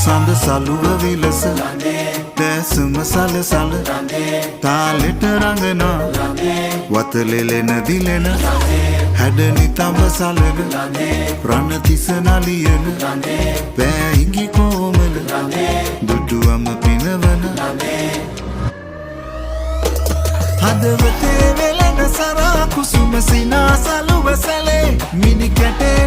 සඳ සලුව විලස දැසම සලසල තාලෙට රඟනා වතලෙලෙන දිලෙන හැඩනි තඹ සලන රණතිස නලියන පෑයිගි කෝමල දුටුවම පිනවන හදවතේ වෙලෙන සරා කුසුම සිනා සලුව සැලේ මිනි කැටේ